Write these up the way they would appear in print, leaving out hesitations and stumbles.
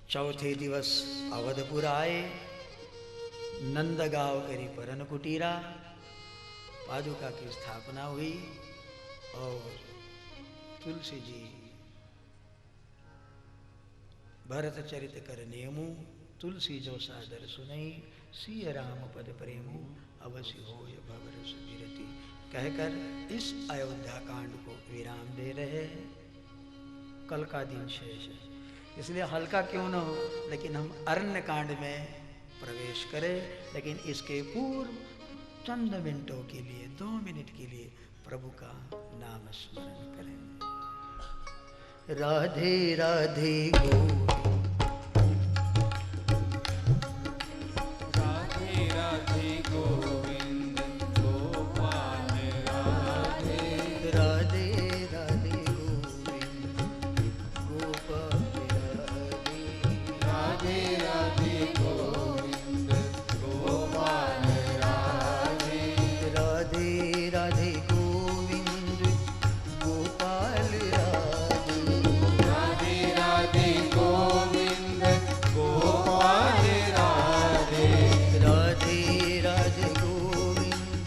चौथे दिवस अवधपुर आए, नंदगांव करी परन कुटीरा, पादुका की स्थापना हुई और तुलसी जी भरत चरित कर नेमू, तुलसी जो सादर सुनई, सिय राम पद प्रेमू, अवश्य होय भवरस विरति कहकर इस अयोध्या कांड को विराम दे रहे हैं। कल का दिन शेष है, इसलिए हल्का क्यों न हो, लेकिन हम अरण्य कांड में प्रवेश करें। लेकिन इसके पूर्व चंद मिनटों के लिए, 2 मिनट के लिए प्रभु का नाम स्मरण करें। राधे राधे गोविंद, राधे राधे गोविंद गोपाल राधे, राधे राधे गोविंद गोपाल राधे, राधे राधे गोविंद गोपाल राधे, राधे राधे गोविंद गोपाल राधे, राधे राधे गोविंद गोपाल राधे, राधे राधे गोविंद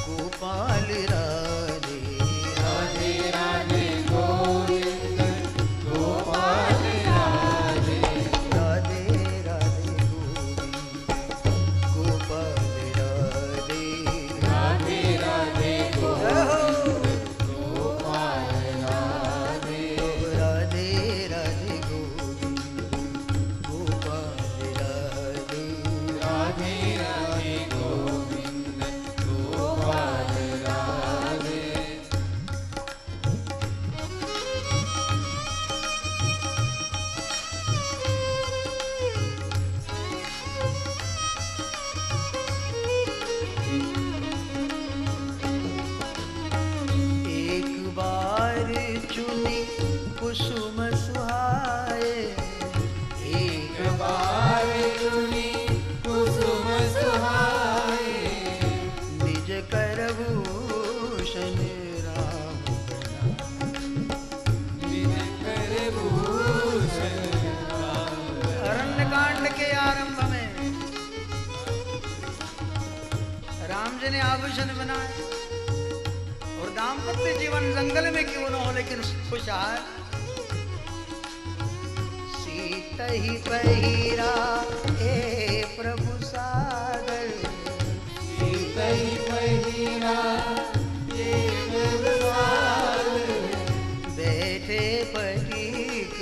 गोपाल राधे, राधे राधे गोविंद गोपाल राधे, राधे राधे गोविंद गोपाल राधे, राधे राधे गोविंद गोपाल राधे, राधे राधे गोविंद गोपाल राधे, राधे राधे गोविंद गोपाल राधे, एक बार चुनी कुसुम सुहाए, एक बार चुनी कुसुम सुहाए, निज करभूषण राम निज कर भूषण अरण्य कांड के आरंभ में राम जी ने आभूषण बनाए, और दाम्पत्य जीवन जंगल में क्यों न हो लेकिन खुशहाल। सीता ही पहिरा ए प्रभु सागर, सीतई पहिरा एक साल, बैठे पटीक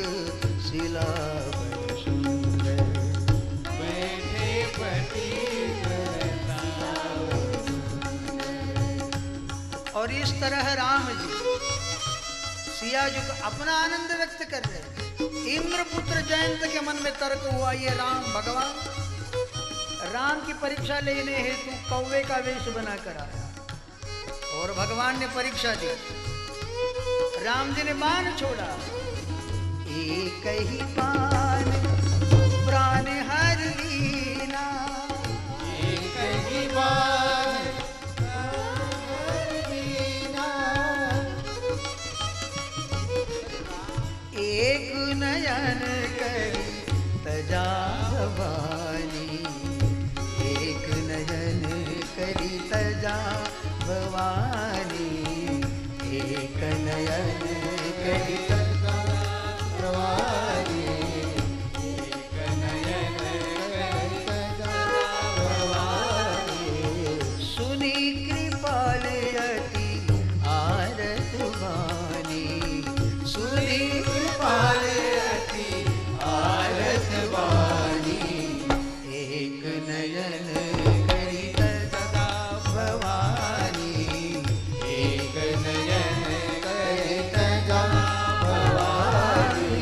शिला पर सुंदर, बैठे पटीक और इस तरह राम जी सिया जी को अपना आनंद व्यक्त कर रहे हैं। इंद्रपुत्र जयंत के मन में तर्क हुआ, ये राम भगवान राम की परीक्षा लेने हेतु कौवे का वेश बनाकर आया, और भगवान ने परीक्षा दी। राम जी ने बाण छोड़ा, एक ही बाण प्राण हर लीना, एक ही बार एक नयन करी तजा भवानी, एक नयन करी तजा भवानी, एक नयन करी तजा भवानी, एक नयन कर तजा भवानी, सुनी कृपाल अति आरत वाणी, सुनी कृपाल अति आरत वाणी, एक नयन करी तजा भवानी, एक नयन करी तजा भवानी,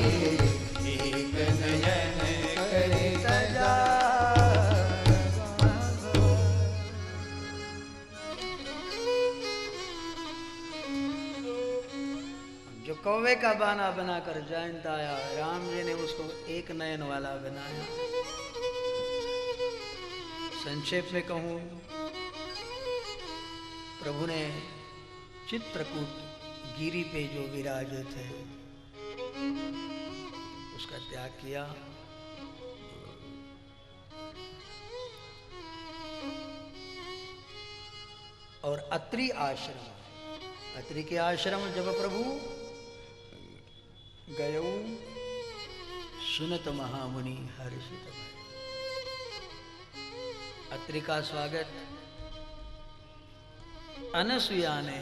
एक नयन करी तजा जो कौवे का बाना बनाकर जयंत आया, राम जी ने उसको एक नयन वाला बनाया। संक्षेप में कहूं, प्रभु ने चित्रकूट गिरी पे जो विराजित है, उसका त्याग किया। और अत्रि आश्रम, अत्रि के आश्रम जब प्रभु गयो सुनत महामुनि हर्षित भय। अत्रि का स्वागत अनसुया ने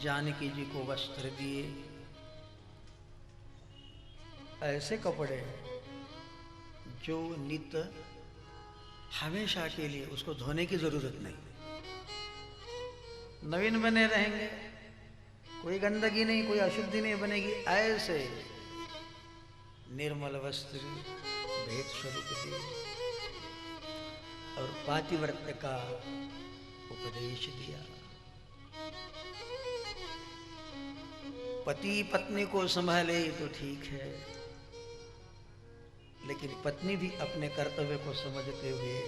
जानकी जी को वस्त्र दिए, ऐसे कपड़े जो नित्य हमेशा के लिए उसको धोने की जरूरत नहीं, नवीन बने रहेंगे, कोई गंदगी नहीं, कोई अशुद्धि नहीं बनेगी, ऐसे निर्मल वस्त्र भेंट स्वरूप दिए और पातिव्रत्य का उपदेश दिया। पति पत्नी को संभाले तो ठीक है, लेकिन पत्नी भी अपने कर्तव्य को समझते हुए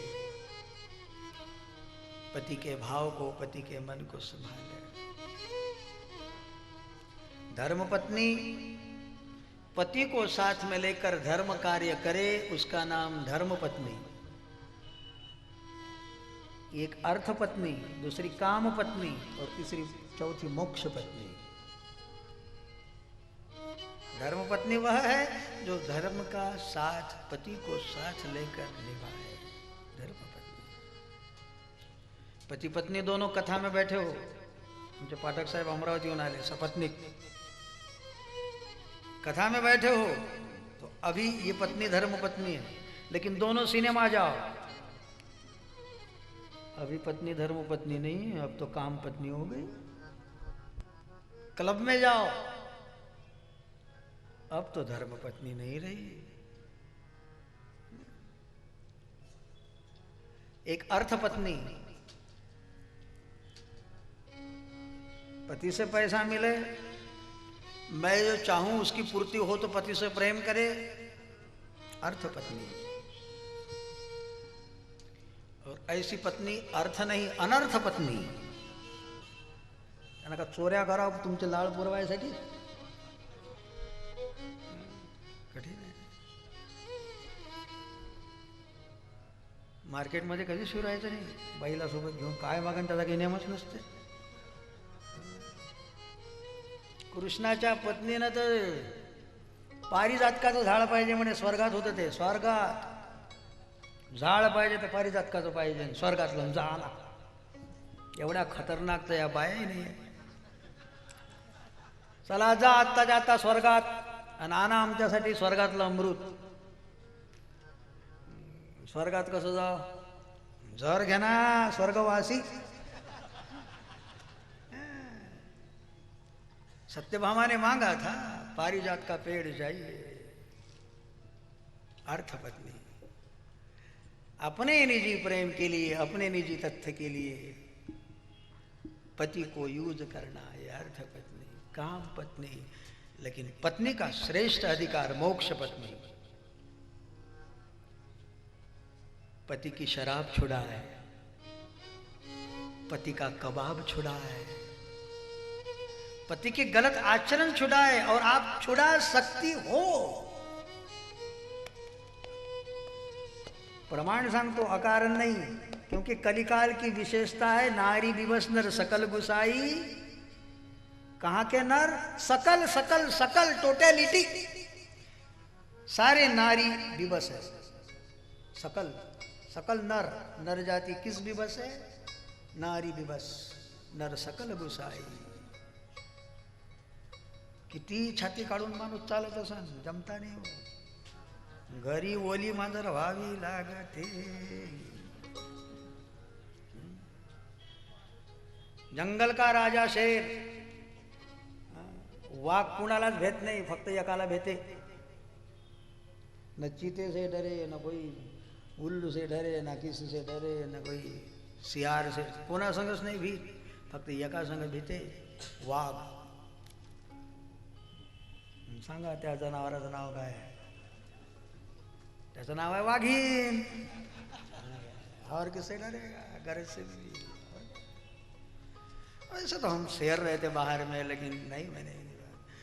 पति के भाव को, पति के मन को संभाले। धर्म पत्नी पति को साथ में लेकर धर्म कार्य करे, उसका नाम धर्म पत्नी। एक अर्थ पत्नी, दूसरी काम पत्नी और तीसरी चौथी मोक्ष पत्नी। धर्म पत्नी वह है जो धर्म का साथ पति को साथ लेकर निभाए, धर्म पत्नी। पति पत्नी दोनों कथा में बैठे हो, जो पाठक साहब अमरावती उनाले सपत्निक कथा में बैठे हो, तो अभी ये पत्नी धर्म पत्नी है, लेकिन दोनों सिनेमा जाओ, अभी पत्नी धर्म पत्नी नहीं है, अब तो काम पत्नी हो गई। क्लब में जाओ, अब तो धर्म पत्नी नहीं रही। एक अर्थ पत्नी, पति से पैसा मिले, मैं जो चाहूं उसकी पूर्ति हो तो पति से प्रेम करे, अर्थ पत्नी। और ऐसी पत्नी अर्थ नाही अनर्थ पत्नी। त्यांना का चोऱ्या करावं तुमचे लाळ पुरवायसाठी? कठीण आहे. मार्केटमध्ये कधी शिरायचं नाही, बाईला सोबत घेऊन काय मागण त्याचा काही नियमच नसते. कृष्णाच्या पत्नीनं तर पारिजातकाचं झाड पाहिजे म्हणे, स्वर्गात होतं ते, स्वर्गात झाड पाहिजे तर पारिजातकाचं पाहिजे, स्वर्गातलं झाला. एवढ्या खतरनाक तर या बाया नाही. चला जा आत्ता जाता स्वर्गात आणि आणा आमच्यासाठी स्वर्गातलं अमृत. स्वर्गात कसं जा, जर घ्या ना स्वर्गवासी. सत्यभामा ने मांगा था पारिजात का पेड़ चाहिए. अर्थ पत्नी अपने निजी प्रेम के लिए, अपने निजी तथ्य के लिए पति को यूज करना, ये अर्थ पत्नी, काम पत्नी. लेकिन पत्नी का श्रेष्ठ अधिकार मोक्ष पत्नी. पति की शराब छुड़ाए, पति का कबाब छुड़ाए, पति के गलत आचरण छुड़ाए, और आप छुड़ा सकती हो. प्रमाण सांगतो, अकारण नहीं, क्योंकि कलिकाल की विशेषता है नारी विवश नर सकल गुसाई. कहां के नर? सकल सकल सकल, टोटलिटी, सारे नारी विवश है. सकल सकल नर, नर जाति किस विवश है? नारी विवश नर सकल गुसाई. किती छाती काढून माणूस चालत असन, जमता नाही हो. घरी ओली मांजर व्हावी लागते. जंगल का राजा शेर, वाघ कुणालाच भेट नाही, फक्त एकाला भेटे. न चीते से डरे, न कोई उल्लू से डरे, न किसी से डरे, न कोई सियार से, कोणा संगच नाही भीत, फक्त एका संग भीते, वाघ. सांगा त्या जनावराचं नाव काय? त्याचं नाव आहे वाघीण. और किससे डरेगा? गरज से भी. वैसे तो हम शेर रहे थे बाहर में, लेकिन नहीं, मैंने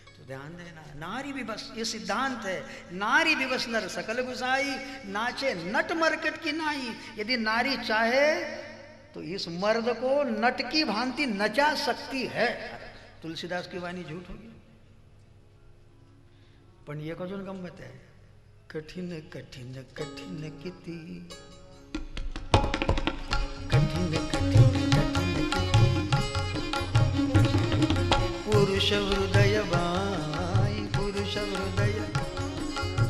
तो ध्यान देना, नारी विवश ये सिद्धांत है। नारी विवश नर सकल गुसाई, नाचे नट मरकट की नाई। यदि नारी चाहे तो इस मर्द को नट की भांति नचा सकती है। तुलसीदास की वाणी झूठ होगी? पण ये कजून गंमत है, कठिन कठिन कठिन किती, कठिन कठिन कठिन पुरुष हृदय बाई, पुरुष हृदय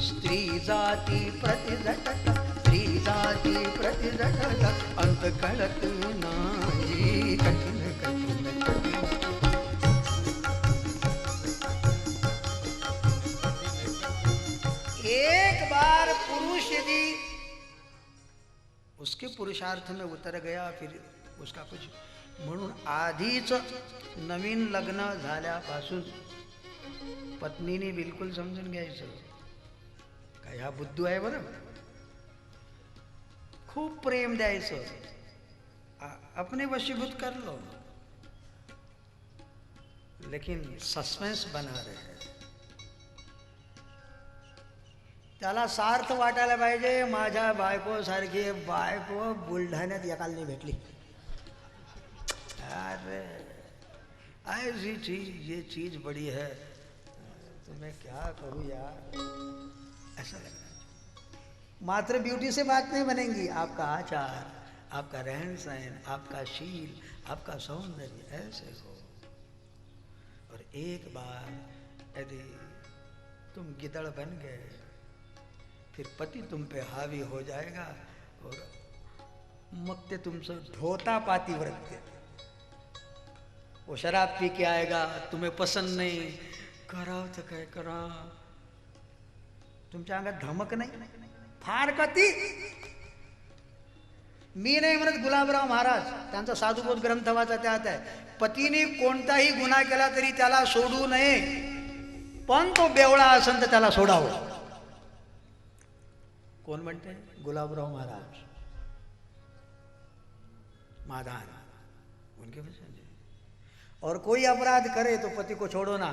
स्त्री जाती प्रतिझटक, स्त्री जाती प्रतिझटक अंत कळत नाही, कठिन कठिन कठिन। एक बार पुरुष यदि उसके पुरुषार्थ में उतर गया, फिर उसका कुछ, म्हणून आधीच नवीन लग्न झाल्यापासून पत्नीने बिलकुल समजून घ्यायचं, काय हा बुद्धू आहे बरं, खूप प्रेम द्यायचं, अपने वशीभूत कर लो, लेकिन सस्पेंस बना रहे। त्याला सार्थ वाटायला पाहिजे, माझ्या बायको सारखी बायको बुलढाण्यात एकाला नाही भेटली। अरे ऐसी चीज, ये चीज बड़ी है, तो मैं क्या करूं यार, ऐसा लग रहा है। मात्र ब्यूटी से बात नहीं बनेगी, आपका आचार, आपका रहन सहन, आपका शील, आपका सौंदर्य ऐसे हो। और एक बार यदि तुम गिदड़ बन गए, फिर पति तुम पे हावी हो जाएगा और मक्ते तुमसे धोता पाती व्रत। वो शराब पी के आएगा, तुम्हें पसंद नहीं, कराव तर काय करा, तुमच्या अंगात धमक नाही, फार कती। मी नाही म्हणत, गुलाबराव महाराज त्यांचा साधुबोध ग्रंथ वाचा, त्यात आहे पतीने कोणताही गुन्हा केला तरी त्याला सोडू नये, पण तो बेवळा असेल तर त्याला सोडावं। कौन बनते हैं? गुलाबराव महाराज, माधान, उनके वचन है। और कोई अपराध करे तो पति को छोड़ो ना,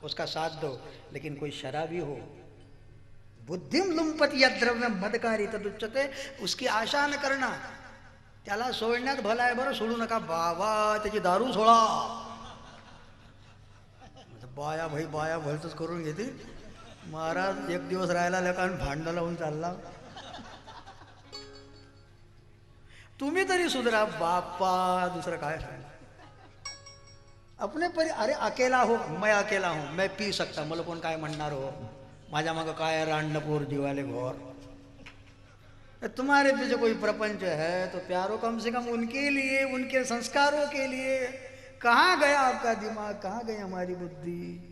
उसका साथ दो, लेकिन कोई शराबी हो, बुद्धिम लुंपति यद्रव्य मदकारी तदुच्यते, उसकी आशा न करना, त्याला सोडण्यात भला आहे बरं, सोडू नका बाबा, त्याची दारू सोडा। बाया भाई बाया भलतच करून घेते महाराज, एक दिवस राहायला लेकान भांडण लावून चालला, तुम्ही तरी सुधरा बापा, दुसरं काय सांग। अपने परी, अरे अकेला हो, मैं अकेला हूं, मैं पी सकता, मला कोण काय म्हणणार हो, माझ्या मागं काय रांडपूर दिवाले घोर, तुम्हारे पीछे कोई प्रपंच है तो प्यारो कम से कम उनके लिए, उनके संस्कारों के लिए। कहाँ गया आपका दिमाग, कहाँ गई हमारी बुद्धि?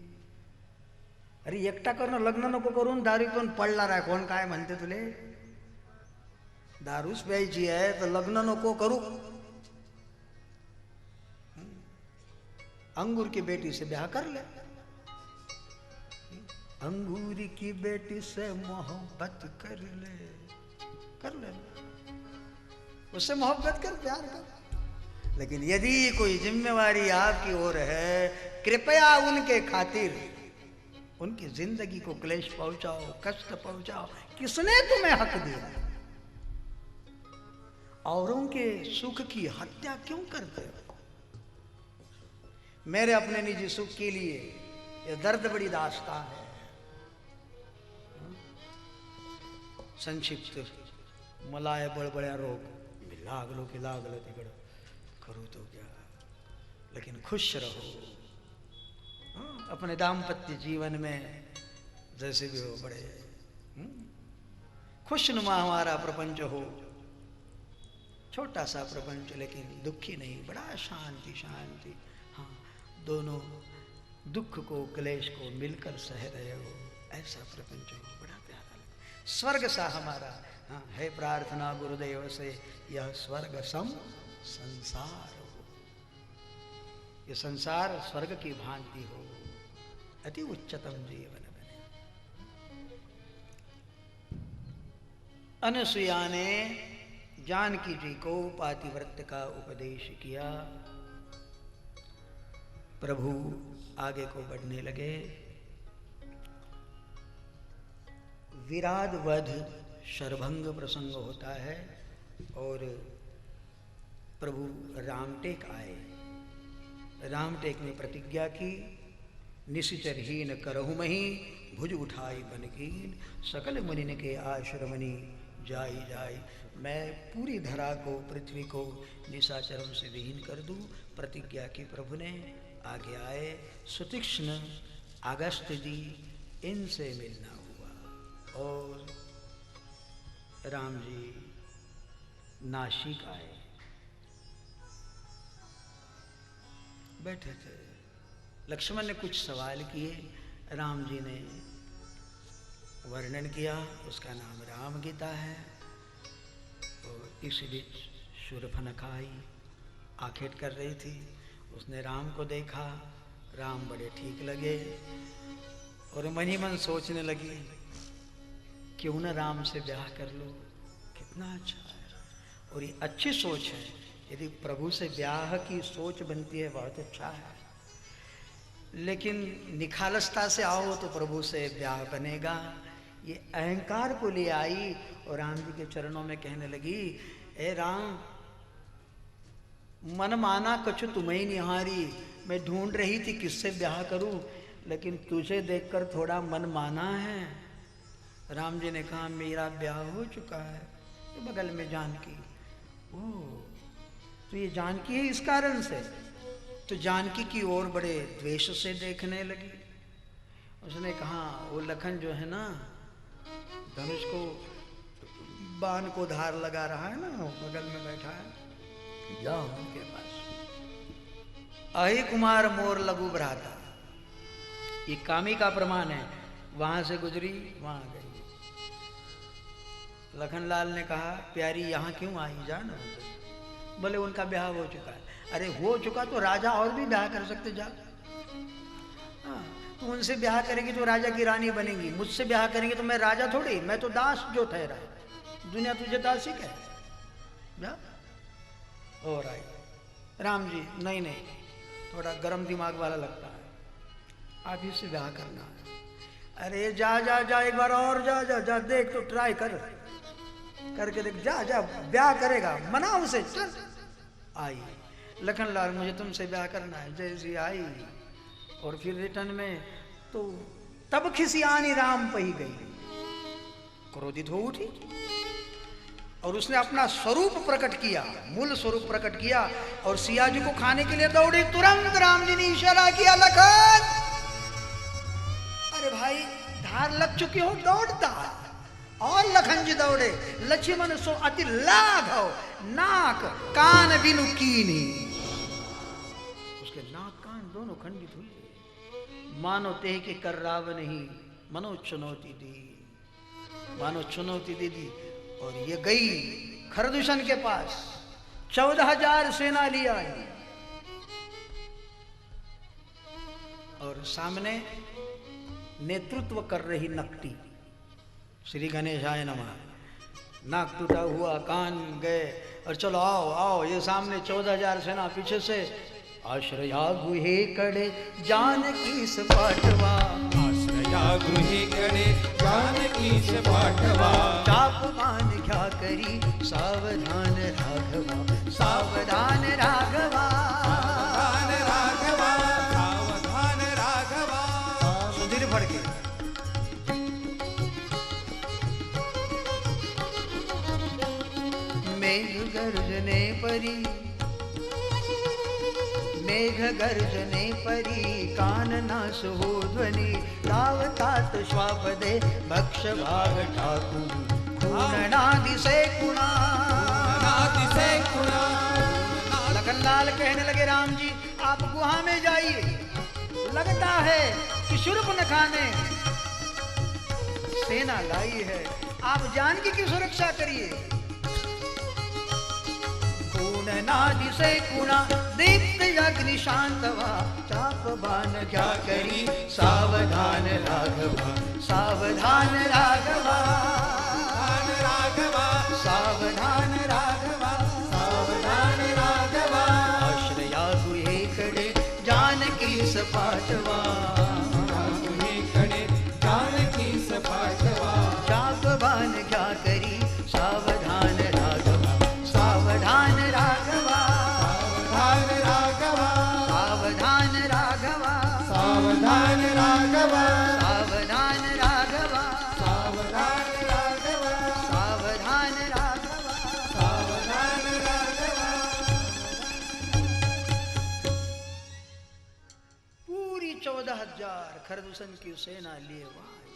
अरे एकटा करणं, लग्न नको करून दारू पण पडणार आहे, कोण काय म्हणते तुले, दारूच प्यायची आहे तर लग्न नको करू। अंगूर की बेटी से ब्याह कर ले, अंगूर की बेटी से मोहब्बत कर ले, कर ले, उससे मोहब्बत कर, प्यार कर। लेकिन यदि कोई जिम्मेवारी आपकी ओर है, कृपया उनके खातिर उनकी जिंदगी को क्लेश पहुंचाओ, कष्ट पहुंचाओ। किसने तुम्हें हक दिया? औरों के सुख की हत्या क्यों करते हो? मेरे अपने निजी सुख के लिए ये दर्द बड़ी दास्तां है। संक्षिप्त, मला है बड़बड़िया रोग, लागलो की लागलं तिकडं, करू तो क्या, लेकिन खुश रहो अपने दाम्पत्य जीवन में, जैसे भी हो, बड़े खुशनुमा हमारा प्रपंच हो, छोटा सा प्रपंच लेकिन दुखी नहीं, बड़ा शांति शांति। हाँ, दोनों दुख को क्लेश को मिलकर सह रहे हो, ऐसा प्रपंच हो, बड़ा प्यारा लगे, स्वर्ग सा हमारा। हाँ, है प्रार्थना गुरुदेव से, यह स्वर्ग सम संसार हो, ये संसार स्वर्ग की भांति हो, अति उच्चतम जीवन बने। अनसुया ने जानकी जी को पातिव्रत्य का उपदेश किया। प्रभु आगे को बढ़ने लगे। विराट वध शरभंग प्रसंग होता है और प्रभु रामटेक आए। रामटेक ने प्रतिज्ञा की, निशिचरहीन करहु मही, भुज उठाई बन कीन, सकल मुनिन के आश्रमनि जाई जाई। मैं पूरी धरा को, पृथ्वी को निशाचरों से विहीन कर दूं। प्रतिज्ञा की प्रभु ने। आगे आए सुतीक्ष्ण अगस्त जी, इनसे मिलना हुआ और राम जी नासिक आए। बैठे थे, लक्ष्मण ने कुछ सवाल किए, राम जी ने वर्णन किया, उसका नाम राम गीता है। और इस बीच शूर्पणखा आई, आखेट कर रही थी, उसने राम को देखा, राम बड़े ठीक लगे और मन ही मन सोचने लगी क्यों न राम से ब्याह कर लो, कितना अच्छा है। और ये अच्छी सोच है, यदि प्रभु से ब्याह की सोच बनती है बहुत अच्छा है, लेकिन निखालसता से आओ तो प्रभु से ब्याह बनेगा। ये अहंकार को ले आई और राम जी के चरणों में कहने लगी, ए राम, मन माना कछु तुम्हें निहारी, मैं ढूंढ रही थी किससे ब्याह करूं, लेकिन तुझे देखकर थोड़ा मन माना है। राम जी ने कहा, मेरा ब्याह हो चुका है, तो बगल में जानकी। ओह, तो ये जानकी है इस कारण से। तो जानकी की ओर बड़े द्वेष से देखने लगी। उसने कहा, वो लखन जो है ना, धनुष को, बाण को धार लगा रहा है ना, बगल में बैठा है, जाओ उनके पास। अहि कुमार मोर लघु भ्राता, ये कामी का प्रमाण है। वहां से गुजरी, वहां गई। लखनलाल ने कहा, प्यारी यहाँ क्यों आई, जाना। बोले उनका ब्याह हो चुका है। अरे हो चुका तो राजा और भी ब्याह कर सकते, जा। हाँ, तो उनसे ब्याह करेंगे तो राजा की रानी बनेंगी, मुझसे ब्याह करेंगे तो मैं राजा थोड़ी, मैं तो दास जो ठहरा, दुनिया तुझे दासी कहे। और आई राम जी, नहीं नहीं, थोड़ा गर्म दिमाग वाला लगता है, आप ही से ब्याह करना है। अरे जा जा जा, एक बार और जा जा जा, देख तो ट्राई करके देख, जा जा, ब्याह करेगा, मना उसे, चल। आई, लखनलाल मुझे तुमसे ब्याह करना है। जैसी आई और फिर रिटर्न में, तो तब खिसियानी राम पही गई, क्रोधित हो उठी और उसने अपना स्वरूप प्रकट किया, मूल स्वरूप प्रकट किया और सिया जी को खाने के लिए दौड़ी। तुरंत राम जी ने इशारा किया, लखन, अरे भाई धार लग चुकी हो, दौड़ता। और लखन जी दौड़े। लक्ष्मण सो अति लाघव, नाक कान बिनु कीनी, उसके नाक कान दोनों खंडित हुए। मानो तेह के कर्राव नहीं, मनो चुनौती दी, मानो चुनौती दे दी। और ये गई खरदूषण के पास, 14,000 सेना लिया और सामने नेतृत्व कर रही नकटी। श्री गणेशाय नमः। नाक टूटा हुआ, कान गए, और चलो आओ आओ, ये सामने 14,000 सेना, पीछे से आश्रया गुहे कड़े जानकी से पाठवा, आश्रया गृहे कड़े जानकी से पाठवा, चाप मान क्या करी सावधान राघवा, सावधान राघवा, सावधान राघवा, सावधान राघवा। सुधीर फड़के मेघ गर्जने परी, मेघ गर्जने परी, कान नास हो ध्वनि, तावतात श्वापदे भक्ष भाग ठाकुर, खूननादि से कुणा, नादि से कुणा। लखनलाल कहने लगे, राम जी आप गुहा में जाइए, लगता है कि शूर्पणखा ने सेना लाई है, आप जानकी की सुरक्षा करिए। नादि से कुणा, दीप्त अग्नि शांतवा, चाप बाण क्या करी सावधान राघवा, सावधान राघवा, राघवा, सावधान राघवा, सावधान राघवा। आश्रया गुहे खड़े जानकी सपाटवा, गुहे खड़े जानकी सपाटवा, खरदूषण की सेना लिए वहां आई।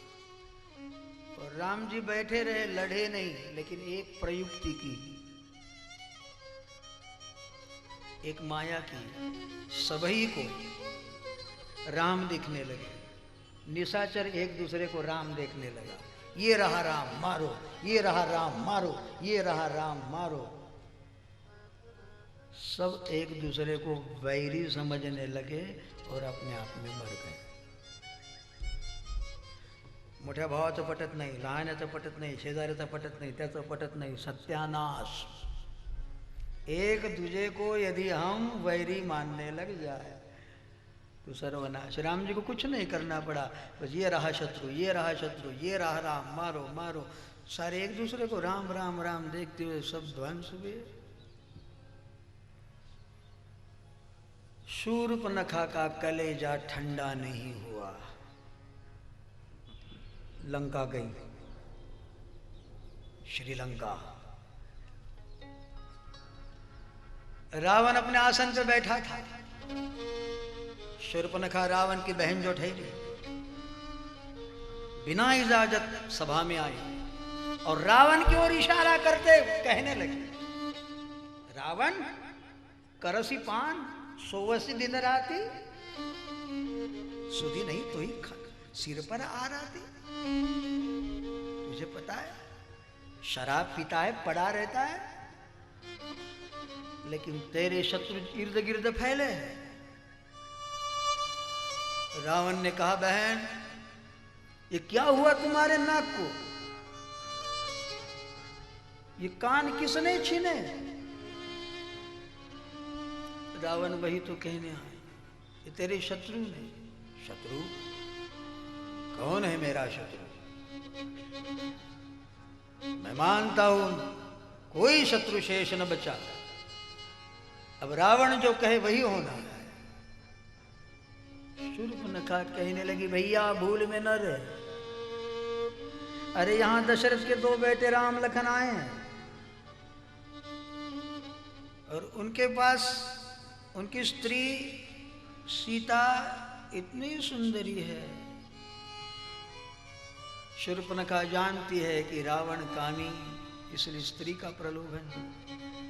और राम जी बैठे रहे, लड़े नहीं, लेकिन एक प्रयुक्ति की, एक माया की। सभी को राम दिखने लगे। निशाचर एक दूसरे को राम देखने लगा। ये रहा राम, मारो, ये रहा राम, मारो, ये रहा राम, मारो। सब एक दूसरे को वैरी समझने लगे और अपने आप में मर गए। मोठ्या भावाचं पटत नाही, लहानाचं पटत नाही, शेजाऱ्याचं पटत नाही, त्याचं पटत नाही, सत्यानाश। एक दूजे को यदि हम वैरी मानने लग जाए तो सर्वनाश। राम जी को कुछ नहीं करना पड़ा, बस ये रहा शत्रु, ये रहा शत्रु, ये रहा राम, मारो मारो। सारे एक दूसरे को राम राम राम देखते हुए सब ध्वंस हुए। शूर्पणखा का कलेजा ठंडा नहीं हुआ, लंका गई, श्रीलंका। रावण अपने आसन पे बैठा था। शूर्पणखा रावण की बहन जो ठहरी, बिना इजाजत सभा में आई और रावण की ओर इशारा करते कहने लगी, रावण करसी पान सोवसी दिन राती, सुधी नहीं तो ही सिर पर आ राती। तुझे पता है शराब पीता है, पड़ा रहता है, लेकिन तेरे शत्रु इर्द गिर्द फैले हैं। रावण ने कहा, बहन ये क्या हुआ तुम्हारे नाक को? ये कान किसने छीने? रावण वही तो कहने आए, ये तेरे शत्रु ने। शत्रु? कौन है मेरा शत्रु? मैं मानता हूं कोई शत्रु शेष न बचा। अब रावण जो कहे वही होना है। शूर्पणखा कहने लगी, भैया भूल में न रहे। अरे यहां दशरथ के 2 बेटे राम लखन आए हैं और उनके पास उनकी स्त्री सीता इतनी सुंदरी है। शूर्पणखा जानती है कि रावण कामी, इसलिए स्त्री का प्रलोभन।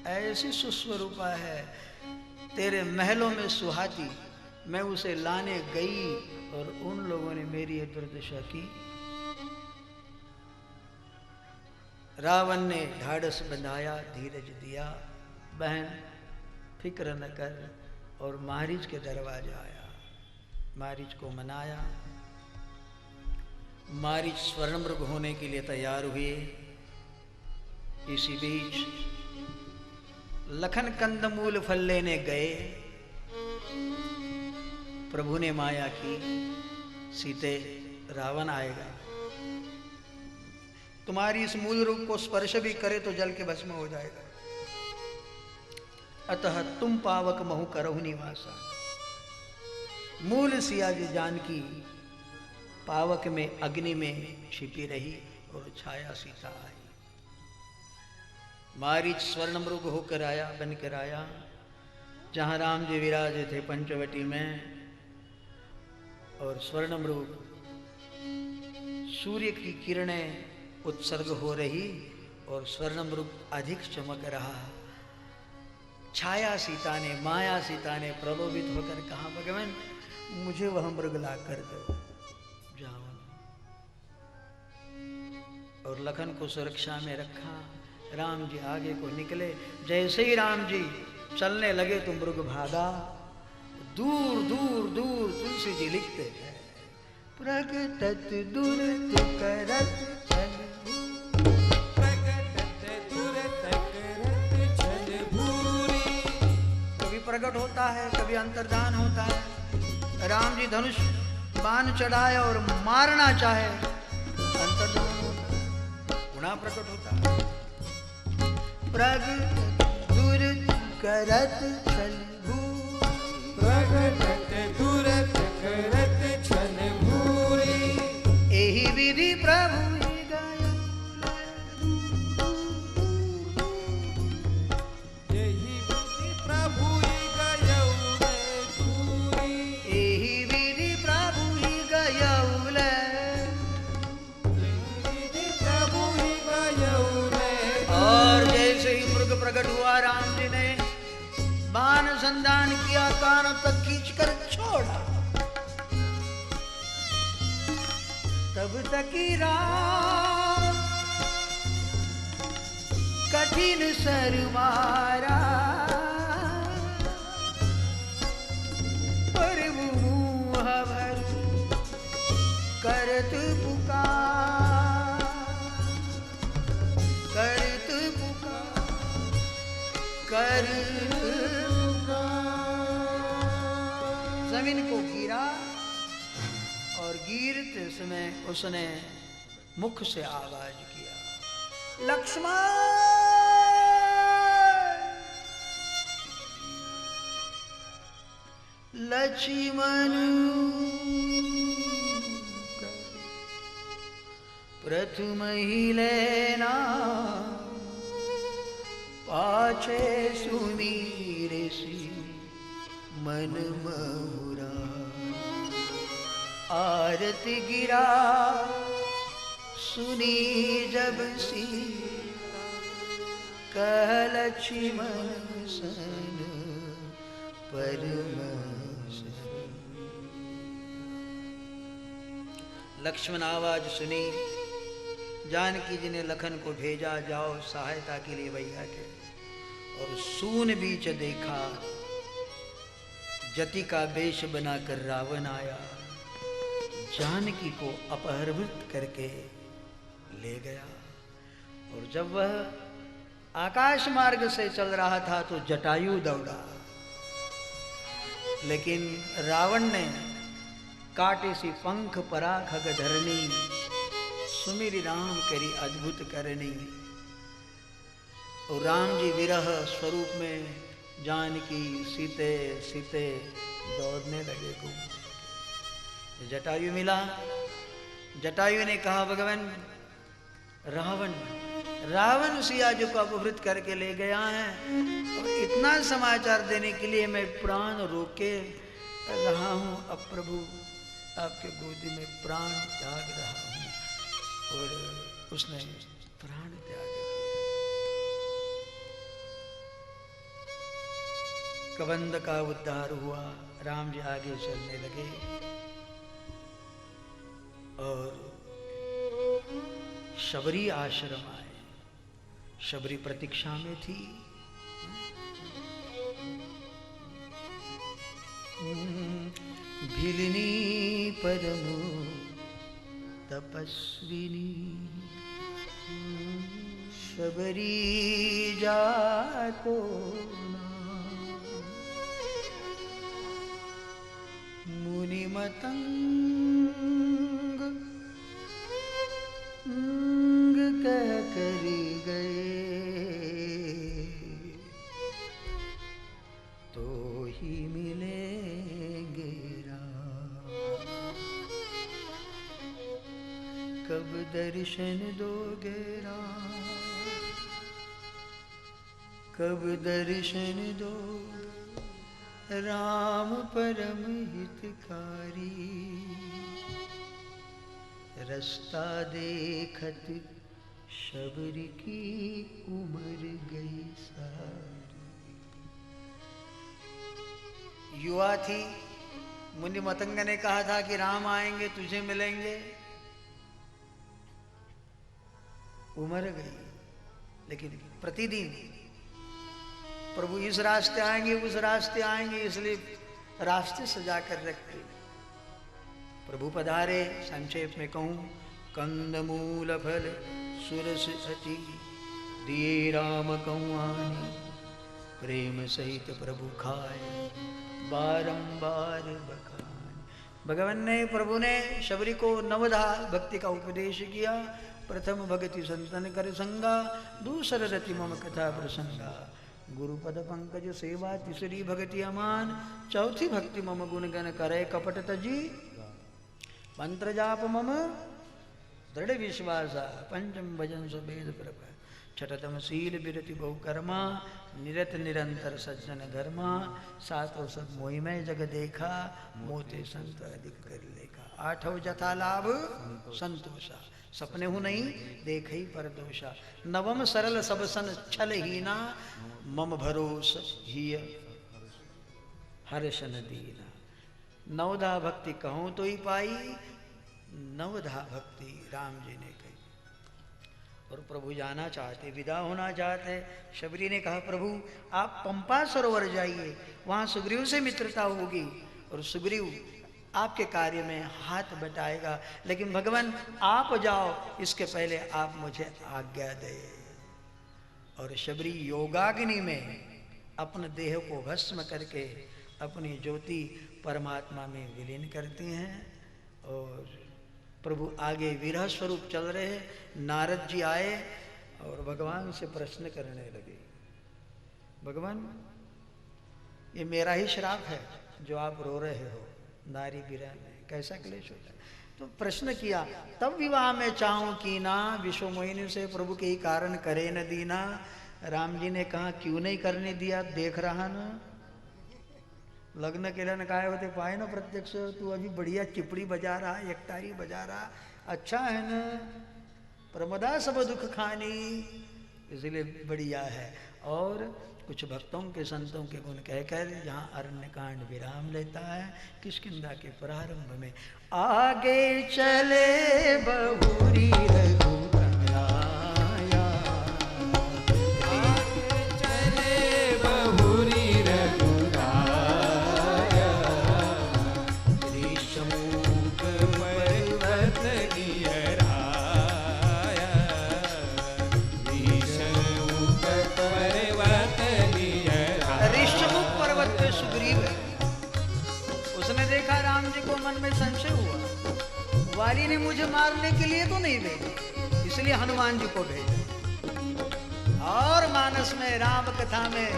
ऐसी सुस्वरूपा है, तेरे महलों में सुहाती। मैं उसे लाने गई और उन लोगों ने मेरी ये दुर्दशा की। रावण ने ढाढ़स बंधाया, धीरज दिया, बहन फिक्र न कर, और मारीच के दरवाजे आया, मारीच को मनाया। मारीच स्वर्णमृग होने के लिए तैयार हुए। इसी बीच लखन कंदमूल फल लेने गए। प्रभु ने माया की, सीते रावण आएगा, तुम्हारी इस मूल रूप को स्पर्श भी करे तो जल के भस्म हो जाएगा। अतः तुम पावक महु करहु निवासा। मूल सिया जी जानकी पावक में अग्नि में छिपी रही और छाया सीता आई। मारीच स्वर्णमृग होकर आया, बनकर आया जहां राम जी विराजे थे पंचवटी में। और स्वर्णमृग सूर्य की किरणें उत्सर्ग हो रही और स्वर्णमृग अधिक चमक रहा। छाया सीता ने, माया सीता ने प्रलोभित होकर कहा, भगवान मुझे वह मृग ला कर दो। जाओ। और लखन को सुरक्षा में रखा। राम जी आगे को निकले। जैसे ही राम जी चलने लगे तो मृग भागा। दूर दूर दूर तुलसी जी लिखते हैं, प्रगटत दूर करत चल, प्रगटत दूर करत चल भूरी। कभी प्रकट होता है, कभी अंतर्धान होता है। राम जी धनुष बाण चढ़ाए और मारना चाहे, अंतर्धान होता है, पुनः प्रकट होता है। प्रगटत दूर करत चल, प्रगटत दूर करत छल भूरी। एहि विधि प्रभु यही विधि प्रभु गयौ में दूरी। एहि विधि प्रभु गय प्रकट हुआ। राम जी ने बाण संधान किया, कानों तक खींचकर छोड़ा। तब तक ही राम कठिन सर मारा, प्रभु मुँह भर करत पुकार, करत पुकार, कर जमीन को गिरा और गिरते समय उसने मुख से आवाज किया, लक्ष्मण। लक्ष्मण प्रथम ही लेना, पाछे सुमीरे सी मन महुरा। आरती गिरा सुनी जब सी, कह लक्ष्मण सन परम। लक्ष्मण आवाज सुनी, जानकी जी ने लखन को भेजा, जाओ सहायता के लिए भैया के। और सून बीच देखा, जति का वेश बनाकर रावण आया, जानकी को अपहृत करके ले गया। और जब वह आकाश मार्ग से चल रहा था तो जटायु दौड़ा, लेकिन रावण ने काटे सी पंख पराखग धरनी, सुमिरि राम करी अद्भुत करनी। और राम जी विरह स्वरूप में जानकी सीते सीते दौड़ने लगे घूम। जटायु मिला, जटायु ने कहा, भगवान रावण सिया जी को अपहृत करके ले गया है, और इतना समाचार देने के लिए मैं प्राण रोके रहा हूं। अब प्रभु आपके गोदी में प्राण त्याग रहा हूं। और उसने प्राण त्याग किया। कबंध का उद्धार हुआ, राम जी आगे चलने लगे और शबरी आश्रम आए। शबरी प्रतीक्षा में थी। भिलिनी परम तपस्विनी, शबरी जातो मुनि मतंग कह कर गए, तो ही मिलेंगे कब दर्शन दोगे राम, कब दर्शन दो राम परम हितकारी। रास्ता देखत शबरी की उम्र गई सारी। युवा थी, मुनि मतंग ने कहा था कि राम आएंगे तुझे मिलेंगे। उम्र गई, लेकिन प्रतिदिन प्रभु इस रास्ते आएंगे उस रास्ते आएंगे, इसलिए रास्ते सजा कर रखते। प्रभु पधारे, संक्षेप में कहूं, कंदमूल फल सुरस अति दिए राम कौआनी, प्रेम सहित प्रभु खाए बारंबार बखान। भगवान ने, प्रभु ने शबरी को नवधा भक्ति का उपदेश किया। प्रथम भगति संतन कर संगा, दूसर रति मम कथा प्रसंगा। गुरुपद पंकज सेवा तीसरी भगति अमान, चौथी भक्ति मम गुण गण करे कपट तजी। मंत्र जाप मम दृढ़ विश्वासा, पंचम भजन सुबेद प्रभ। छठतम शील विरति बहुकर्मा, निरत निरंतर सज्जन धर्मा। सातों सब मोहिमय जग देखा, मोते संत अधिक कर लेखा। आठव जथा लाभ संतोषा, सपने हूँ नहीं देख ही पर दोषा, नवम सरल सब सन छल हीना, मम भरोस ही हर्ष न दीना। नवधा भक्ति कहूँ तो ही पाई, नवधा भक्ति राम जी ने कही। और प्रभु जाना चाहते, विदा होना चाहते। शबरी ने कहा प्रभु आप पंपा सरोवर जाइए, वहां सुग्रीव से मित्रता होगी और सुग्रीव आपके कार्य में हाथ बटाएगा, लेकिन भगवान आप जाओ, इसके पहले आप मुझे आज्ञा दे। और शबरी योगाग्नि में अपने देह को भस्म करके अपनी ज्योति परमात्मा में विलीन करती हैं। और प्रभु आगे विरह स्वरूप चल रहे हैं। नारद जी आए और भगवान से प्रश्न करने लगे, भगवान ये मेरा ही श्राप है जो आप रो रहे हो, नारी विरह में कैसा क्लेश होता है। तो प्रश्न किया, तब विवाह में चाहूं की ना, विश्व मोहिनी से प्रभु के ही कारण करे न दीना। राम जी ने कहा क्यों नहीं करने दिया, देख रहा ना लग्न केलं काय होते पाए ना प्रत्यक्ष, तू अभी बढ़िया चिपड़ी बजा रहा, एकतारी बजा रहा, अच्छा है ना, प्रमदा सब दुख खानी, इसलिए बढ़िया है। और कुछ भक्तों के संतों के गुण कहकर यहाँ अरण्य कांड विराम लेता है। किष्किंधा के प्रारंभ में आगे चले बहुरी रघुराया, आगे चले बहुरी रघुराया, ऋषमुख पर्वत गिराया, ऋषमुख पर्वत गिराया। ऋषमुख पर्वत पे सुग्रीव है। उसने देखा राम जी को, मन में संशय हुआ, वाली ने मुझे मारने के लिए तो नहीं भेजा, इसलिए हनुमान जी को भेजा। और मानस में राम कथा में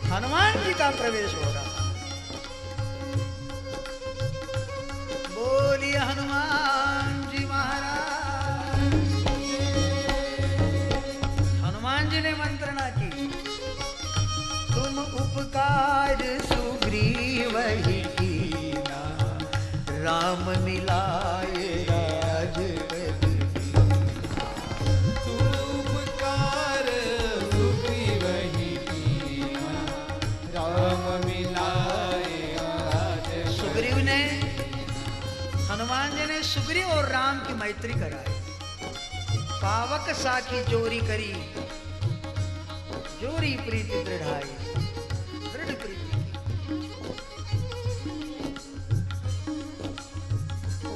हनुमान जी का प्रवेश हो रहा। बोलिए हनुमान जी महाराज। हनुमान जी ने मंत्रणा की, तुम उपकार सुग्रीव ही कीना, राम मिलाए राजगति। तुम उपकार सुग्रीव ही कीना, राम मिलाए राजगति। सुग्रीव ने, हनुमान जी ने सुग्रीव और राम की मैत्री कराई। पावक साखी चोरी करी, जोरी प्रीति दृढ़ाई, दृढ़ प्रीति।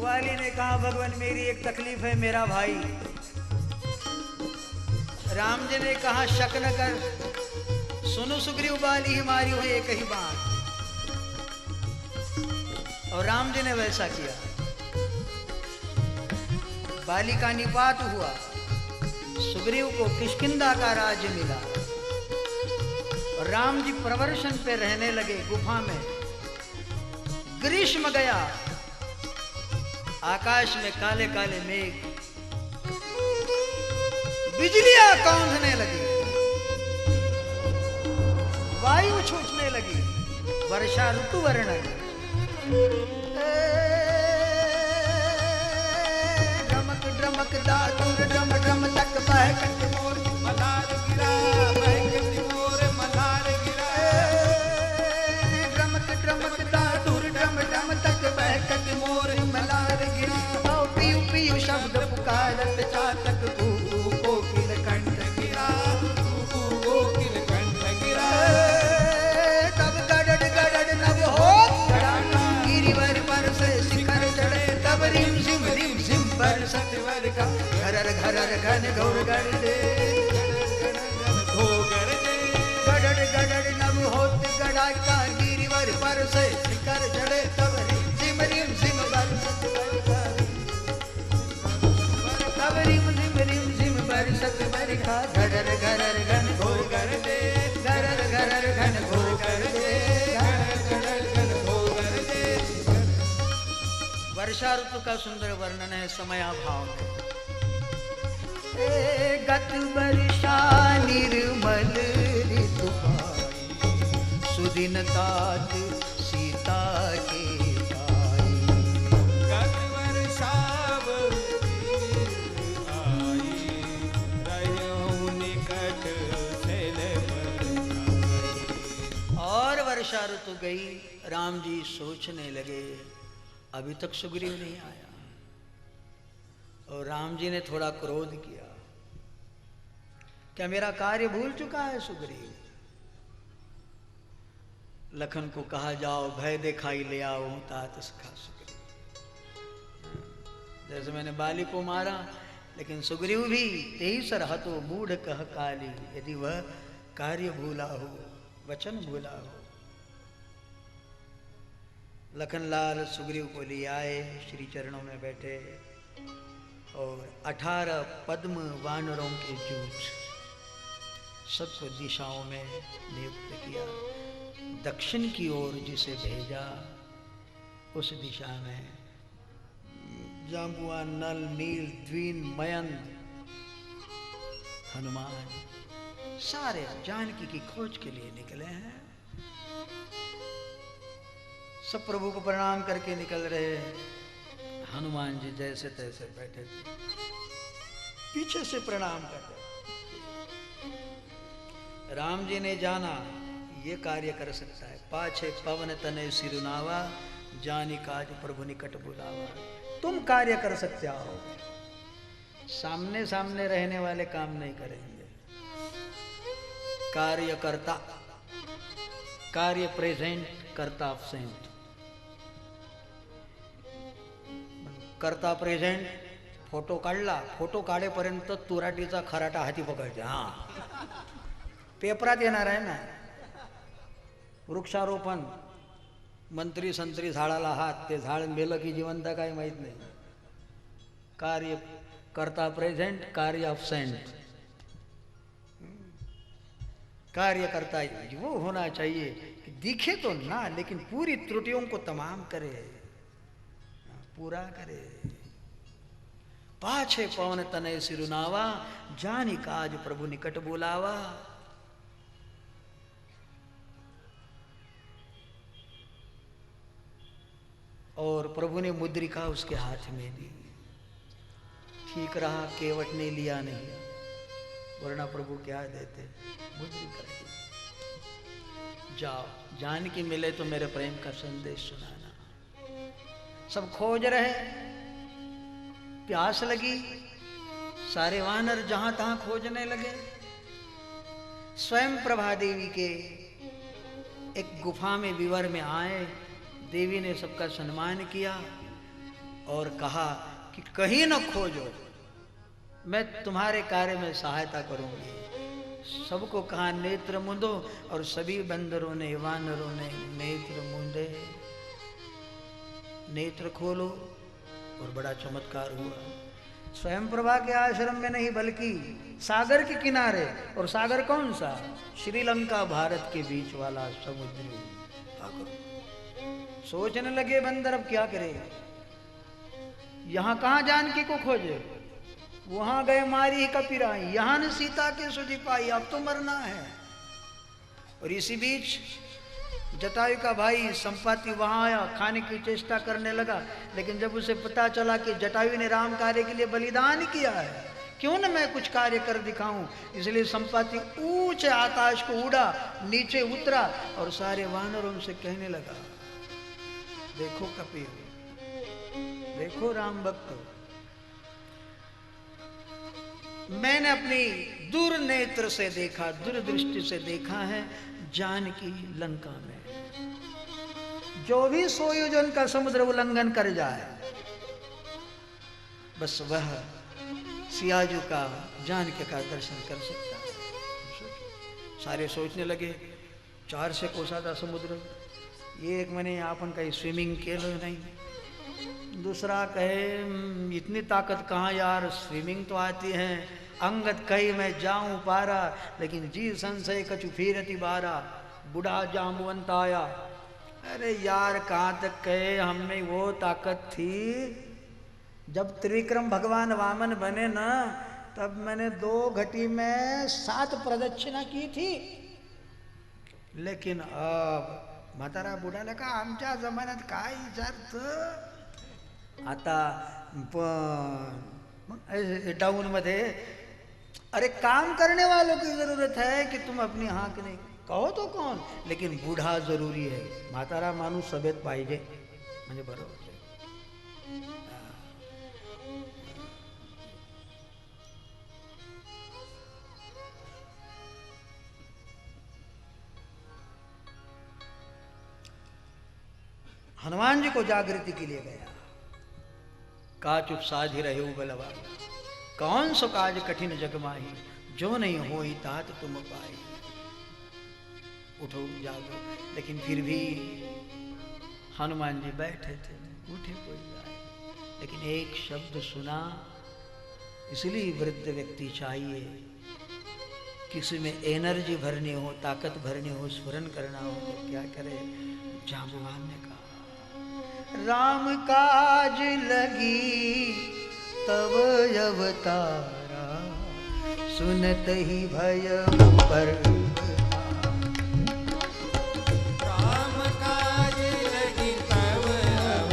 वाली ने कहा भगवान मेरी एक तकलीफ है, मेरा भाई। राम जी ने कहा शक न कर, सुनो सुग्रीव वाली ही मारी हुई एक ही बात। और राम जी ने वैसा किया। बाली का निपात हुआ, सुग्रीव को किष्किंधा का राज्य मिला। और राम जी प्रवर्षण पे रहने लगे गुफा में। ग्रीष्म गया, आकाश में काले काले मेघ, बिजलियां कौंधने लगी, वायु छूटने लगी, वर्षा ऋतु वर्णन। ड्रमक ड्रमक दातुर ड्रम ड्रम तक बहकट मोर मल्हार गिरा, बहकट मोर मल्हार गिरा। ड्रमक ड्रमक दातुर ड्रम ड्रम तक बहकट मोर मल्हार गिरा। आओ पियु पियु शब्द पुकारत चातक कूकू कोकिल कंठ गिरा। कोकिल कंठ गिरा। तब गड़ड़ गड़ड़ नभ हो गड़ा, गिरिवर पर से शिखर चढ़े, तब रिम झिम बरसत वर का, घरर घरर घन घोर गरजे। गड़ड़ गड़ड़ नभ होत गड़ा का, गिरिवर पर से शिखर चढ़े, तब रिम झिम बरसत वर का, तब रिम झिम बरसत वर का, घरर घरर घन घोर गरजे, घरर घरर घन घोर गरजे। वर्षा ऋतु का सुंदर वर्णन है समयाभाव में। गत वर्षा निर्मल ऋतु पाई, सुदिन तात सीता के पाई। गत वर्षा वर्षा ऋतु गई, राम जी सोचने लगे, अभी तक सुग्रीव नहीं आया। और राम जी ने थोड़ा क्रोध किया, क्या मेरा कार्य भूल चुका है सुग्रीव? लखन को कहा, जाओ भय दिखाई ले आओ तात सखा सुग्रीव। जैसे मैंने बाली को मारा, लेकिन सुग्रीव भी तेई सरहतो मूढ़ कह काली, यदि वह कार्य भूला हो, वचन भूला हो। लखनलाल सुग्रीव को ले आए, श्री चरणों में बैठे और 18 पद्म वानरों के जूट सबको दिशाओं में नियुक्त किया। दक्षिण की ओर जिसे भेजा, उस दिशा में जांबुआ, नल, नील, द्वीन, मयंक, हनुमान सारे जानकी की खोज के लिए निकले हैं। सब प्रभु को प्रणाम करके निकल रहे हैं। हनुमान जी जैसे तैसे बैठे थे, पीछे से प्रणाम करते। राम जी ने जाना ये कार्य कर सकता है। पाछे पवन तनय सिरुनावा, जानी काज प्रभु निकट बुलावा। तुम कार्य कर सकते हो, सामने सामने रहने वाले काम नहीं करेंगे। कार्यकर्ता, कार्य प्रेजेंट, कर्ता अब्सेंट। कर्ता प्रेझेंट, फोटो काढला, फोटो काढेपर्यंत तुराटीचा खराटा हाती पकडते. हा, पेपरात येणार आहे ना. वृक्षारोपण, मंत्री संत्री झाडाला हात, ते झाड मेलं की जिवंत काही माहित नाही. कार्य कर्ता प्रेझेंट, कार्य अब्सेंट. कार्य करता वो होना चाहिए कि दिखे तो ना, लेकिन पूरी त्रुटियों को तमाम करे, पूरा करे. पाछे पवन तनय सिरुनावा, जानी काज प्रभु निकट बुलावा. और प्रभु ने मुद्रिका उसके हाथ में दी. ठीक रहा, केवट ने लिया नहीं, वरना प्रभु क्या देते. मुद्रिका दी. जाओ, जानकी मिले तो मेरे प्रेम का संदेश सुनाना. सब खोज रहे, प्यास लगी, सारे वानर जहां तहां खोजने लगे. स्वयं प्रभा देवी के एक गुफा में विवर में आए. देवी ने सबका सम्मान किया और कहा कि कहीं न खोजो, मैं तुम्हारे कार्य में सहायता करूंगी. सबको कहा नेत्र मूंदो, और सभी बंदरों ने, वानरों ने नेत्र मूंदे. नेत्र खोलो और बड़ा चमत्कार हुआ. स्वयं प्रभा के आश्रम में नहीं, बल्कि सागर के किनारे. और सागर कौन सा? श्रीलंका भारत के बीच वाला समुद्र. सोचने लगे बंदर, अब क्या करे, यहां कहां जानकी को खोजे. वहां गए मारी कपिराई, यहां ने सीता के सुधि पाई, अब तो मरना है. और इसी बीच जटायु का भाई संपाति वहां आया, खाने की चेष्टा करने लगा. लेकिन जब उसे पता चला कि जटायु ने राम कार्य के लिए बलिदान किया है, क्यों न मैं कुछ कार्य कर दिखाऊं, इसलिए संपाति ऊंचे आकाश को उड़ा, नीचे उतरा और सारे वानरों से कहने लगा, देखो कपिल, देखो राम भक्त, मैंने अपनी दुर्नेत्र से देखा, दूरदृष्टि से देखा है, जानकी लंका में जो भी सोयोजन का समुद्र उल्लंघन कर जाए, बस वह सियाजू का, जानकी का दर्शन कर सकता है. सारे सोचने लगे, 400 कोसाचा समुद्र, एक म्हणे आपण काही स्विमिंग केलं नाही, दूसरा कहे इतनी ताकत कहाँ यार, स्विमिंग तो आती है. अंगत कही मैं जाऊं पारा, लेकिन जी संशय कछु फिरती बारा. बूढ़ा जाम्बुवंत आया, अरे यार कहाँ तक कहे, हमें वो ताकत थी जब त्रिविक्रम भगवान वामन बने ना, तब मैंने 2 घटी में 7 प्रदक्षिणा की थी. लेकिन अब म्हातारा बुडाला का आमच्या जमान्यात काय विचारत. आता टाउन मध्ये, अरे काम करने वालों की जरूरत है कि तुम अपनी हाँक नहीं. कहो तो कौन, लेकिन बूढ़ा जरूरी है. म्हातारा माणूस सभेत पाहिजे म्हणजे बरोबर. हनुमान जी को जागृति के लिए गया. का चुप साझ रहे बलवा, कौन सो काज कठिन जग माही, जो नहीं हो तात तुम पाई. उठो जागो. लेकिन फिर भी हनुमान जी बैठे थे, उठे कोई जाए. लेकिन एक शब्द सुना. इसलिए वृद्ध व्यक्ति चाहिए, किसी में एनर्जी भरनी हो, ताकत भरनी हो, स्मरण करना हो तो क्या करे. जांबवान ने कहा, राम काज लगी तब अवतारा, सुनत ही भय पर. राम काज लगी तब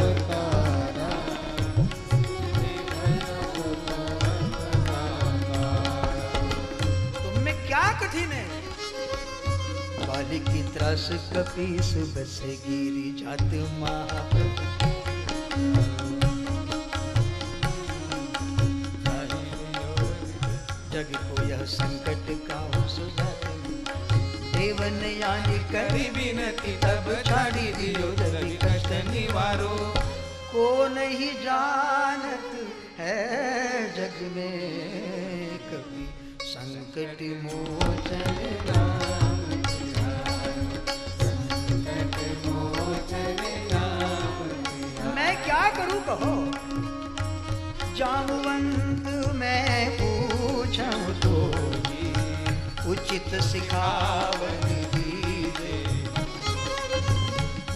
अवतारा, तुम में क्या कठिन है. बाली की त्रास कपीस बस गिरी जात महाप्रभु. जग को यह संकट का सुझात, देवन यानी करी विनती तब छाड़ी दियो जग कष्ट निवारो. को नहीं जानत है जग में कभी संकट मोचन राम. मैं क्या करूं कहो. जामवंत मैं पूछूं तो उचित सिखावन दीजे.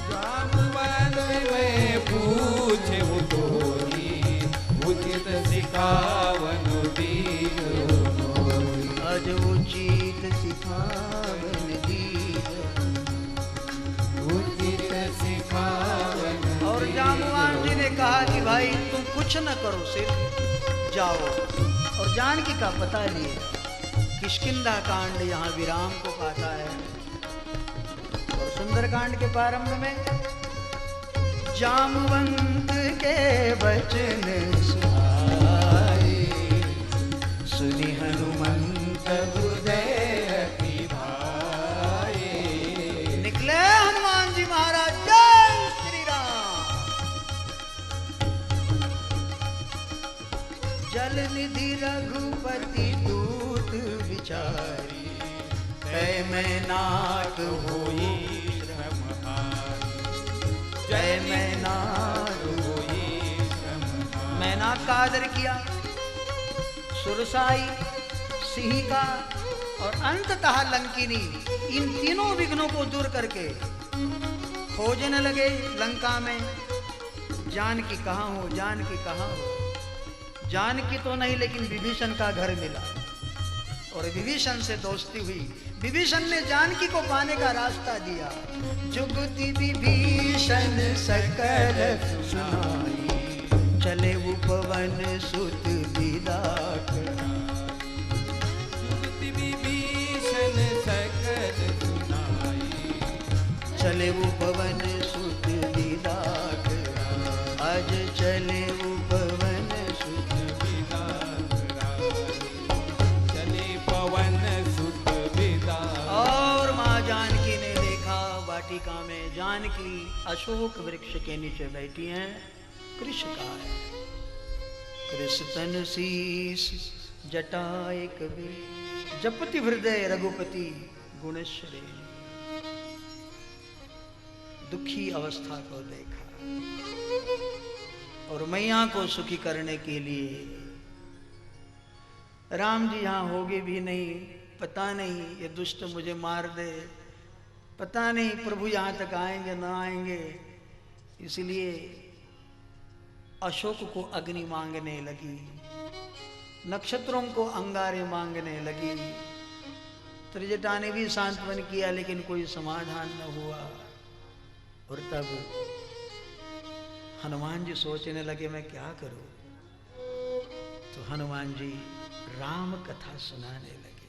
जामवंत मैं पूछूं तो उचित सिखावन दीजो. अज उचित सिखावन दीजे. उचित सिखावन. और जामवान जी ने कहा कि भाई तुम कुछ न करो, सिर्फ जाओ और जानकी का पता लिए. किष्किंधा कांड यहाँ विराम को पाता है. और सुंदरकांड के प्रारंभ में जामवंत के वचन सुनाए, सुनी हनुमंत हृदय की भाए. निकले हनुमान जी महाराज. जय श्री राम. जल निधि रघुपति दूत विचारी, जय मैं नाथ होई श्रमहारी. जय मैं नाथ होई श्रमहारी. मैनाक का आदर किया, सुरसाई, सिंह का और अंततः लंकिनी. इन तीनों विघ्नों को दूर करके खोजने लगे लंका में. जानकी कहाँ हो, जानकी कहाँ हो. जानकी तो नहीं, लेकिन विभीषण का घर मिला और विभीषण से दोस्ती हुई. विभीषण ने जानकी को पाने का रास्ता दिया. जुगति विभीषण सकल सुनाई, चले उपवन सुत विराट. जुगति विभीषण सकल सुनाई, चले उपवन सुत विराट. आज चले उपवन सुत. चले पवन सुत विदा. और माँ जानकी ने देखा वाटिका में जानकी अशोक वृक्ष के नीचे बैठी हैं. कृष का है. कृष्ण शीस जटाए कवि, जपति हृदय रघुपति गुणश्री. दुखी अवस्था को देखा और मैया को सुखी करने के लिए राम जी यहाँ होगे भी नहीं. पता नहीं ये दुष्ट मुझे मार दे, पता नहीं प्रभु यहाँ तक आएंगे ना आएंगे. इसलिए अशोक को अग्नि मांगने लगी, नक्षत्रों को अंगारे मांगने लगी. त्रिजटा ने भी सांत्वन किया लेकिन कोई समाधान न हुआ. और तब हनुमान जी सोचने लगे मैं क्या करूं. तो हनुमान जी राम कथा सुनाने लगे.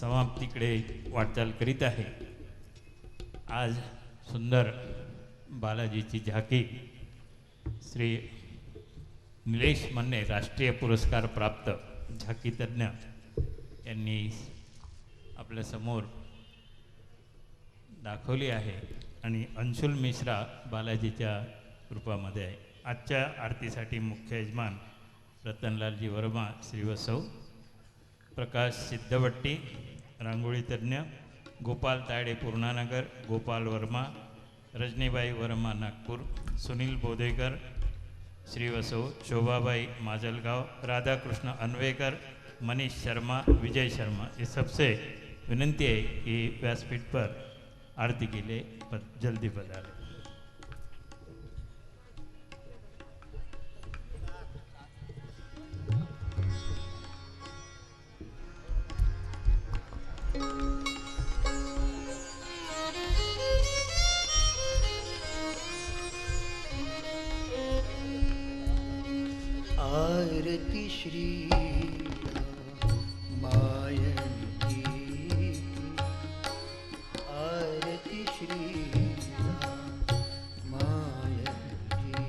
समाप्तीकडे वाटचाल करीत आहे. आज सुंदर बालाजीची झाकी श्री निलेश मन्ने राष्ट्रीय पुरस्कार प्राप्त झाकी तज्ञ यांनी आपल्यासमोर दाखवली आहे आणि अंशुल मिश्रा बालाजीच्या रूपामध्ये आहे. आजच्या आरतीसाठी मुख्य यजमान रतनलालजी वर्मा श्रीवत्सव, प्रकाश सिद्धवट्टी रांगोळी तज्ञ, गोपाल तायडे पूर्णानगर, गोपाल वर्मा, रजनीबाई वर्मा नागपूर, सुनील बोधेकर श्रीवत्सव, शोभाबाई माजलगाव, राधाकृष्ण अन्वेकर, मनीष शर्मा, विजय शर्मा, ये सबसे विनंती है कि व्यासपीठ पर आरती के लिए जल्दी पधारें. आरती श्री मायन की, आरती श्री मायन की,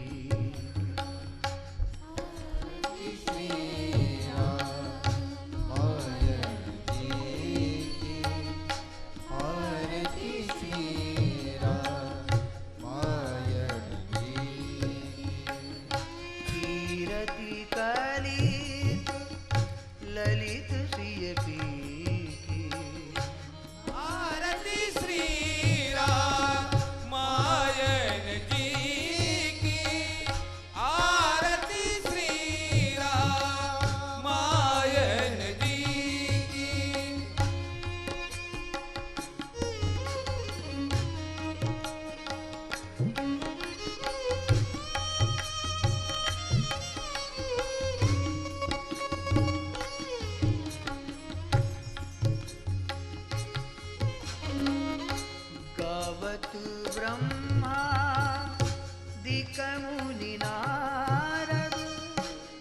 श्री मायन की, आरती श्री मायन की, कीरति कलित ललित सिय पीकी, आरती श्री रामायण जी की, आरती श्री रामायण जी की. गावत ब्रह्मा दिक मुनि नारद,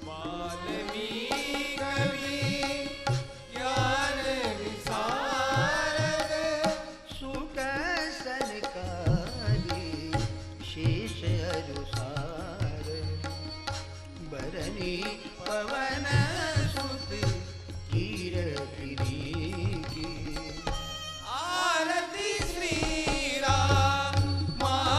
वाल्मीकि ज्ञान विशारद, सुख सनकादि शेष अनुसार, बरनी पवन सुत कीरति की, आरती श्री रामायण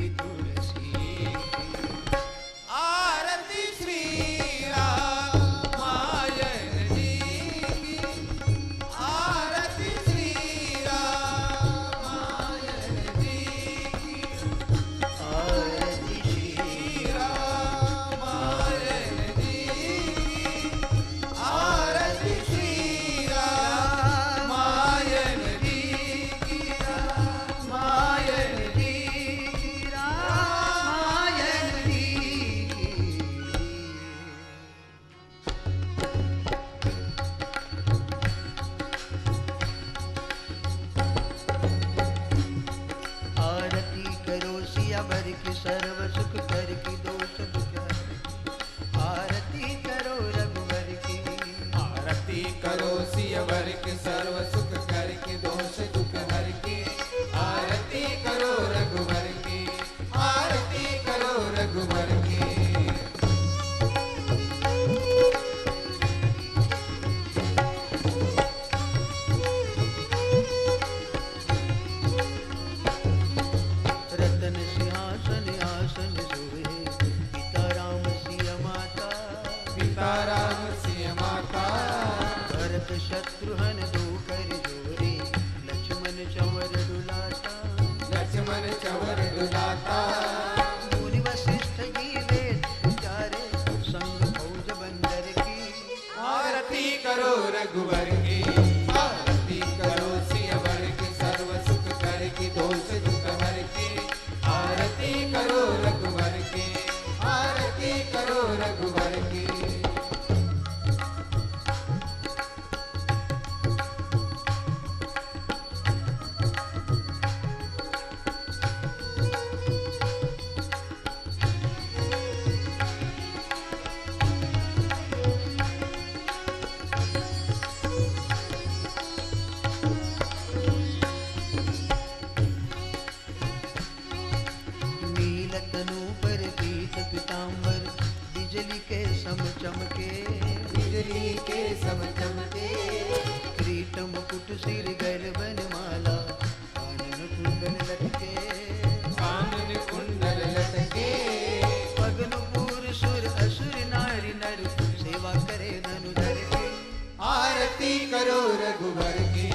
की तुलसी की। आरती श्री रामायण जी की। आरती श्री रामायण जी की। आरती श्री रामायण जी की। आरती श्री रामायण जी की। रामायण जी की, रामायण जी की। आरती करो सियावर की सर्व सुख कर की दोष दुख हर। आरती करो रघुवर की। आरती करो सियवर के सर्व सुख कर के दोष दुख हर के। आरती करो रघुवर की। आरती करो रघुवर की। रतन सिंहासन आसन सोहे पिता राम सिया माता। पिता राम सिय माता। भरत शत्रुघ्न दो कर जोरे लक्ष्मण चंवर डुलाता। लक्ष्मण चवर डुलाता। मुनि वशिष्ठ जी वेद उचारे संग फौज बंदर की। आरती करो रघुवर की। आरती करो सियवर के सर्व सुख कर के दोष दुख हर के। आरती करो रघुवर की। आरती करो रघुवर की। नील तनु पर पीत पीतांबर बिजली के सम चमके। बिजली के सम चमके। किरीट मुकुट सिर गर्वन माला कानन कुंडल लटके। कानन कुंडल लटके। पगनुपुर सुर असुर नारी नर सेवा करे धनुधर के। आरती करो रघुवर की।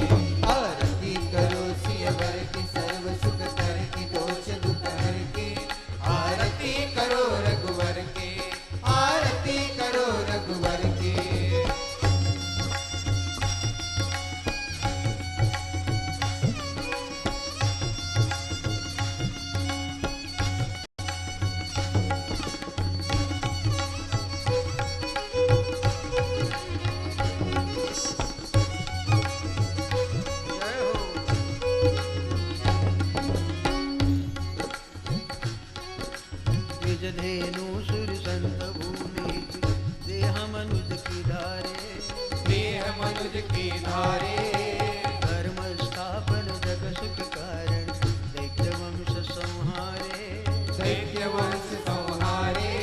आरती करो सियवर की सर्व सुख कर की दोष दुख हर की। आरती करो रघुवर की। आरती करो रघुवर की। जय हो। निज धेनु सुर संत भूमि देह मनुज की धारे। देह मनुज की धारे। धर्म स्थापन जग सुख कारण दैत्य वंश संहारे। दैत्य वंश संहारे।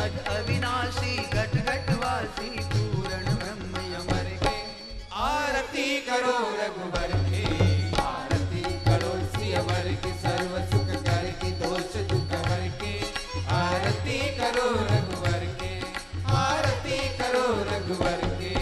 अज अविनाशी घट घट वासी पूर्ण ब्रह्म यमर के। आरती करो रघुवर की। आरती करो सियवर की सर्व सुख कर की दोष दुख हर के। आरती करो रघुवर की। आरती करो रघुवर की।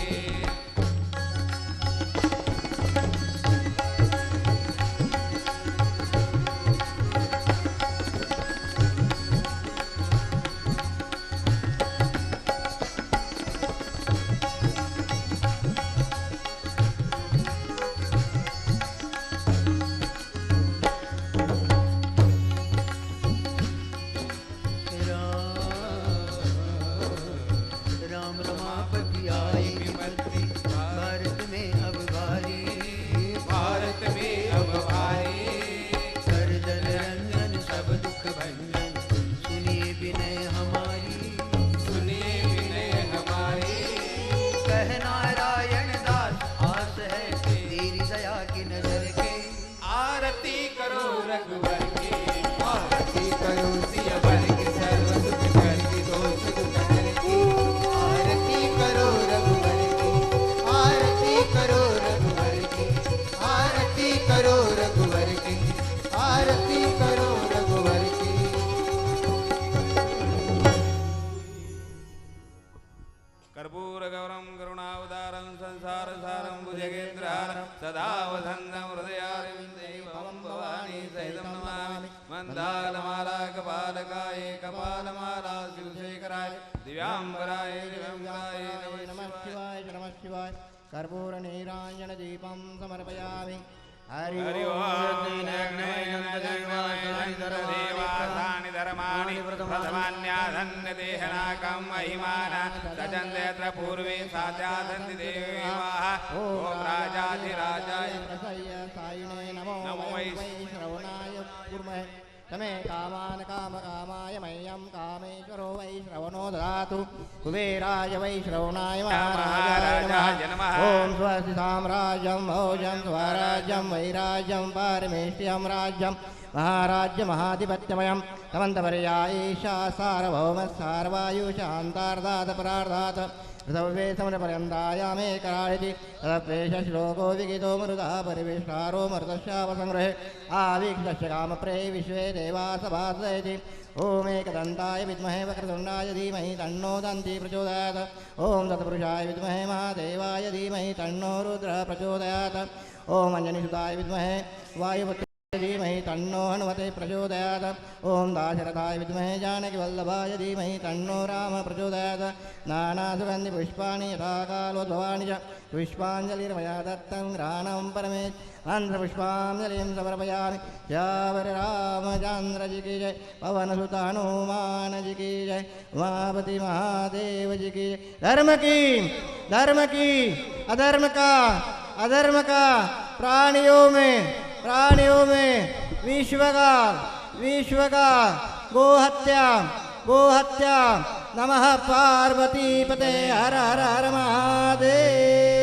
दिव्यांबराय दिव्यांबराय नमः शिवाय नमः शिवाय कर्पूर नीरांजन दीपं समर्पयामि हरि हरि ओम देवासानि धर्माणि प्रथमान्याधन्यदेहनाकं महिमान सजन्ते यत्र पूर्वे साध्यासन्ति देवाः ॐ राजाधिराजाय सायिने नमो वै श्रवणाय कुर्महे तमे कामान कामकामाय मह्यं कामेश्वरो वै श्रवणो ददातु कुबेराय वै श्रवणाय महाराजाय नमः ॐ स्वस्ति साम्राज्यं भोजं स्वराज्यं वैराज्यं पारमेष्ट्यं राज्यं महाराज्य महाधिपत्यमयं तमन्तपर्यायीशा सार्वभौमस्सार्वायुषान्तार्धात् परार्धात् ऋतवे समरपर्यन्तायामेकराळिति तदप्रेषश्लोको विगितो मरुतः परिविष्टारो मरुतश्चापसङ्ग्रहे आवीक्षस्य कामप्रे विश्वे देवा सभासयति ओमेकदन्ताय विद्महे वक्रतुण्डाय धीमहि तन्नो दन्ती प्रचोदयात् ॐ तत्पुरुषाय विद्महे महादेवाय धीमहि तन्नो रुद्रः प्रचोदयात् ॐ अञ्जनिसुताय विद्महे वायुपुत्र धीमहि तन्नो हनुमते प्रचोदयात् ॐ दाशरथाय विद्महे जानकीवल्लभाय धीमहि तन्नो राम प्रचोदयात् नानासुगन्धिपुष्पाणि यथा कालोद्भवानि च पुष्पाञ्जलिर्मया दत्तं घ्राणं परमे मन्त्रपुष्पाञ्जलिं समर्पयामि श्यावर रामचन्द्र जी की जय पवनसुत हनुमान जी की जय उमापति महादेव जी की जय धर्म की अधर्म का प्राणियों में विश्व का गोहत्या नमः पार्वती पते हर हर हर महादेव।